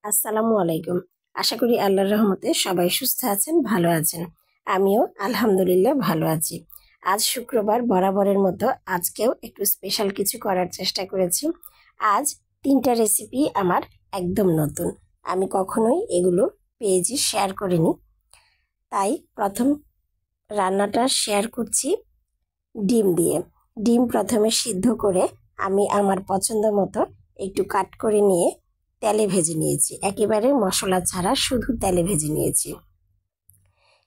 আসসালামু আলাইকুম। আশা করি আল্লাহর রহমতে সবাই সুস্থ আছেন, ভালো আছেন। আমিও আলহামদুলিল্লাহ ভালো আছি। আজ শুক্রবার বরাবরের মতো আজকেও একটু স্পেশাল কিছু করার চেষ্টা করেছি। আজ 3টা রেসিপি আমার একদম নতুন। আমি কখনোই এগুলো পেজে শেয়ার করিনি। তাই প্রথম রান্নাটা শেয়ার করছি ডিম দিয়ে। ডিম প্রথমে সিদ্ধ করে আমি আমার পছন্দ মতো একটু কাট করে নিয়ে তেলে ভেজে নিয়েছি। একেবারে মশলা ছাড়া শুধু তেলে ভেজে নিয়েছি।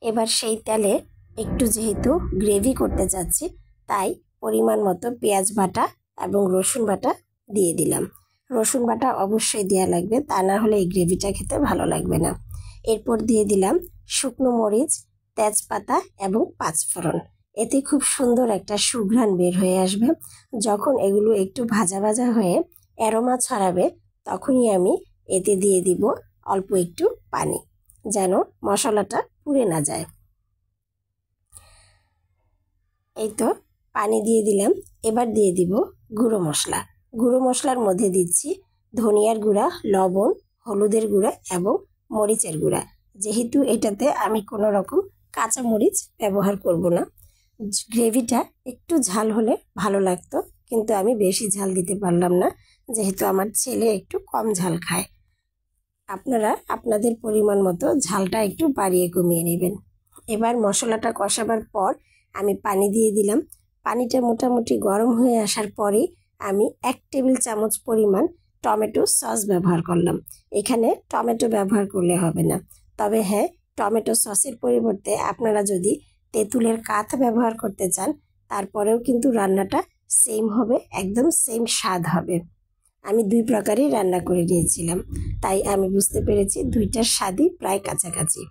এবার সেই তেলে একটু যেহেতু গ্রেভি করতে চাচ্ছি, তাই পরিমাণ মতো পেঁয়াজ বাটা এবং রসুন বাটা দিয়ে দিলাম। রসুন বাটা অবশ্যই দেওয়া লাগবে, তা না হলে এই গ্রেভিটা খেতে ভালো লাগবে না। এরপর দিয়ে দিলাম শুকনো মরিচ, তেজপাতা এবং পাঁচফোড়ন। এতে খুব সুন্দর একটা সুঘ্রাণ বের হয়ে আসবে। যখন এগুলো একটু ভাজা ভাজা হয়ে অ্যারোমা ছড়াবে, তখনই আমি এতে দিয়ে দিব অল্প একটু পানি, যেন মশলাটা পুড়ে না যায়। এই তো পানি দিয়ে দিলাম। এবার দিয়ে দিব গুঁড়ো মশলা। গুঁড়ো মশলার মধ্যে দিচ্ছি ধনিয়ার গুঁড়া, লবণ, হলুদের গুঁড়া এবং মরিচের গুঁড়া। যেহেতু এটাতে আমি কোনো রকম কাঁচা মরিচ ব্যবহার করব না, গ্রেভিটা একটু ঝাল হলে ভালো লাগতো, কিন্তু আমি বেশি ঝাল দিতে পারলাম না, যেহেতু আমার ছেলে একটু কম ঝাল খায়। আপনারা আপনাদের পরিমাণ মতো ঝালটা একটু বাড়িয়ে কমিয়ে নেবেন। এবার মশলাটা কষাবার পর আমি পানি দিয়ে দিলাম। পানিটা মোটামুটি গরম হয়ে আসার পরে আমি 1 টেবিল চামচ পরিমাণ টমেটো সস ব্যবহার করলাম। এখানে টমেটো ব্যবহার করলে হবে না, তবে হ্যাঁ, টমেটো সসের পরিবর্তে আপনারা যদি তেঁতুলের কাঠ ব্যবহার করতে চান, তারপরেও কিন্তু রান্নাটা সেম হবে, একদম সেম স্বাদ হবে। আমি 2 প্রকারই রান্না করে নিয়েছিলাম, তাই আমি বুঝতে পেরেছি দুইটার স্বাদই প্রায় কাছাকাছি।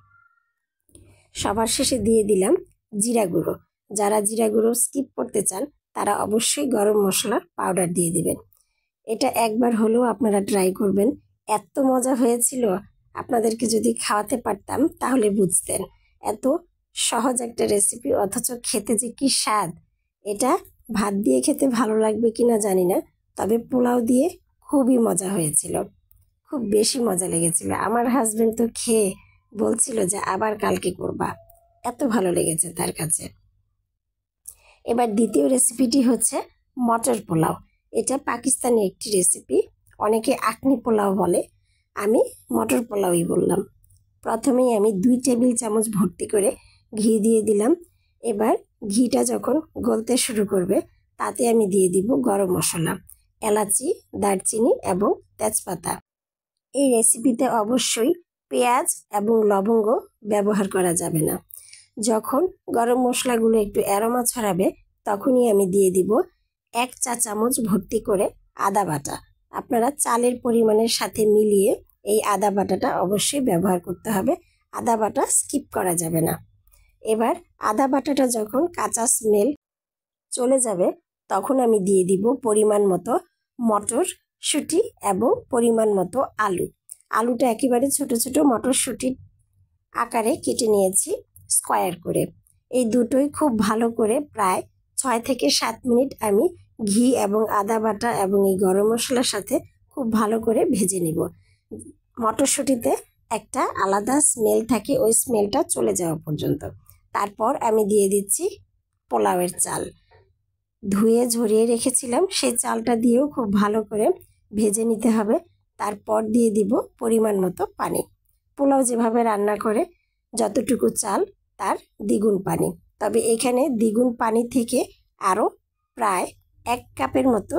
সবার শেষে দিয়ে দিলাম জিরা গুঁড়ো। যারা জিরা গুঁড়ো স্কিপ করতে চান, তারা অবশ্যই গরম মশলার পাউডার দিয়ে দিবেন। এটা একবার হলেও আপনারা ট্রাই করবেন। এত মজা হয়েছিল, আপনাদেরকে যদি খাওয়াতে পারতাম তাহলে বুঝতেন। এত সহজ একটা রেসিপি, অথচ খেতে যে কি স্বাদ! এটা ভাত দিয়ে খেতে ভালো লাগবে কিনা জানি না, তবে পোলাও দিয়ে খুবই মজা হয়েছিল, খুব বেশি মজা লেগেছিল। আমার হাজবেন্ড তো খেয়ে বলছিল যে আবার কালকে করবা, এত ভালো লেগেছে তার কাছে। এবার দ্বিতীয় রেসিপিটি হচ্ছে মটর পোলাও। এটা পাকিস্তানি একটি রেসিপি, অনেকে আখনি পোলাও বলে, আমি মটর পোলাওই বললাম। প্রথমেই আমি 2 টেবিল চামচ ভর্তি করে ঘি দিয়ে দিলাম। এবার ঘিটা যখন গলতে শুরু করবে, তাতে আমি দিয়ে দিব গরম মশলা, এলাচি, দারচিনি এবং তেজপাতা। এই রেসিপিতে অবশ্যই পেঁয়াজ এবং লবঙ্গ ব্যবহার করা যাবে না। যখন গরম মশলাগুলো একটু অ্যারোমা ছড়াবে, তখনই আমি দিয়ে দিব 1 চা চামচ ভর্তি করে আদা বাটা। আপনারা চালের পরিমাণের সাথে মিলিয়ে এই আদা বাটাটা অবশ্যই ব্যবহার করতে হবে, আদা বাটা স্কিপ করা যাবে না। এবার আদা বাটাটা যখন কাঁচা স্মেল চলে যাবে, তখন আমি দিয়ে দিব পরিমাণ মতো মটরশুঁটি এবং পরিমাণ মতো আলু। আলুটা একেবারে ছোট ছোট মটরশুঁটির আকারে কেটে নিয়েছি স্কোয়ার করে। এই দুটোই খুব ভালো করে প্রায় 6 থেকে 7 মিনিট আমি ঘি এবং আদা বাটা এবং এই গরম মশলার সাথে খুব ভালো করে ভেজে নিব। মটরশুঁটিতে একটা আলাদা স্মেল থাকে, ওই স্মেলটা চলে যাওয়া পর্যন্ত। তারপর আমি দিয়ে দিচ্ছি পোলাওয়ের চাল। ধুয়ে ঝরিয়ে রেখেছিলাম, সেই চালটা দিয়েও খুব ভালো করে ভেজে নিতে হবে। তারপর দিয়ে দিব পরিমাণ মতো পানি। পোলাও যেভাবে রান্না করে যতটুকু চাল, তার দ্বিগুণ পানি। তবে এখানে দ্বিগুণ পানি থেকে আরও প্রায় 1 কাপের মতো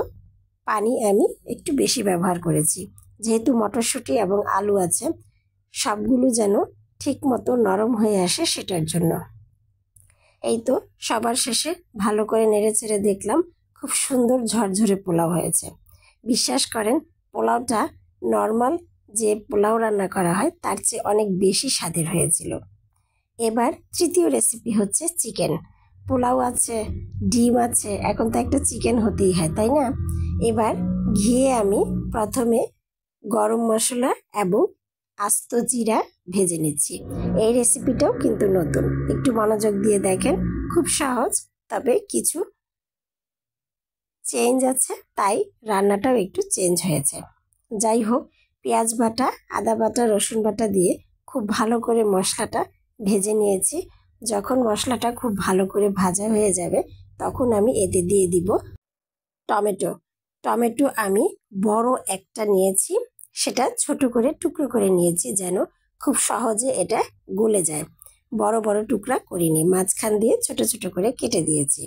পানি আমি একটু বেশি ব্যবহার করেছি, যেহেতু মটরশুঁটি এবং আলু আছে, সবগুলো যেন ঠিক মতো নরম হয়ে আসে সেটার জন্য। এই তো সবার শেষে ভালো করে নেড়েচেড়ে দেখলাম, খুব সুন্দর ঝরঝরে পোলাও হয়েছে। বিশ্বাস করেন, পোলাওটা নর্মাল যে পোলাও রান্না করা হয় তার চেয়ে অনেক বেশি স্বাদের হয়েছিল। এবার তৃতীয় রেসিপি হচ্ছে চিকেন। পোলাও আছে, ডিম আছে, এখন তো একটা চিকেন হতেই হয়, তাই না? এবার ঘিয়ে আমি প্রথমে গরম মশলা এবং আস্ত জিরা ভেজে নিচ্ছি। এই রেসিপিটাও কিন্তু নতুন, একটু মনোযোগ দিয়ে দেখেন, খুব সহজ, তবে কিছু চেঞ্জ আছে, তাই রান্নাটাও একটু চেঞ্জ হয়েছে। যাই হোক, পেঁয়াজ বাটা, আদা বাটা, রসুন বাটা দিয়ে খুব ভালো করে মশলাটা ভেজে নিয়েছি। যখন মশলাটা খুব ভালো করে ভাজা হয়ে যাবে তখন আমি এতে দিয়ে দিব টমেটো। টমেটো আমি বড় একটা নিয়েছি, সেটা ছোট করে টুকরো করে নিয়েছি যেন খুব সহজে এটা গলে যায়। বড় বড় টুকরা করিনি, মাঝখান দিয়ে ছোট ছোট করে কেটে দিয়েছি।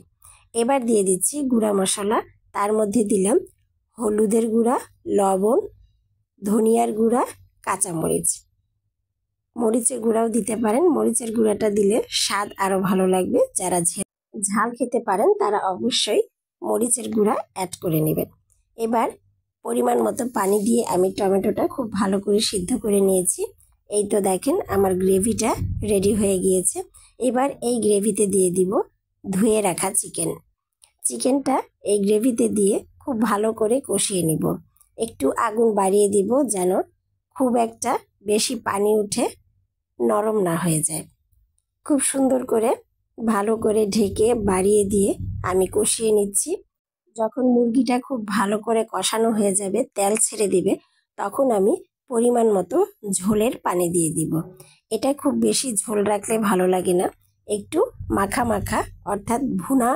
এবার দিয়ে দিচ্ছি গুঁড়া মশলা। তার মধ্যে দিলাম হলুদের গুঁড়া, লবণ, ধনিয়ার গুঁড়া, কাঁচামরিচ। মরিচের গুঁড়াও দিতে পারেন, মরিচের গুঁড়াটা দিলে স্বাদ আরও ভালো লাগবে। যারা ঝাল খেতে পারেন তারা অবশ্যই মরিচের গুঁড়া অ্যাড করে নেবেন। এবার পরিমাণ মতো পানি দিয়ে আমি টমেটোটা খুব ভালো করে সিদ্ধ করে নিয়েছি। এই তো দেখেন আমার গ্রেভিটা রেডি হয়ে গিয়েছে। এবার এই গ্রেভিতে দিয়ে দিব ধুয়ে রাখা চিকেনটা এই গ্রেভিতে দিয়ে খুব ভালো করে কষিয়ে নিব। একটু আগুন বাড়িয়ে দিব যেন খুব একটা বেশি পানি উঠে নরম না হয়ে যায়। খুব সুন্দর করে ভালো করে ঢেকে বাড়িয়ে দিয়ে আমি কষিয়ে নিচ্ছি। যখন মুরগিটা খুব ভালো করে কষানো হয়ে যাবে, তেল ছেড়ে দিবে, তখন আমি পরিমাণ মতো ঝোলের পানি দিয়ে দিব। এটা খুব বেশি ঝোল রাখলে ভালো লাগে না, একটু মাখা মাখা অর্থাৎ ভুনা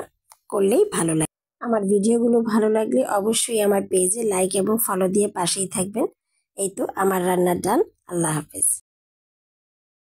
করলেই ভালো লাগে। আমার ভিডিওগুলো ভালো লাগলে অবশ্যই আমার পেজে লাইক এবং ফলো দিয়ে পাশেই থাকবেন। এই তো আমার রান্নার ডান। আল্লাহ হাফেজ।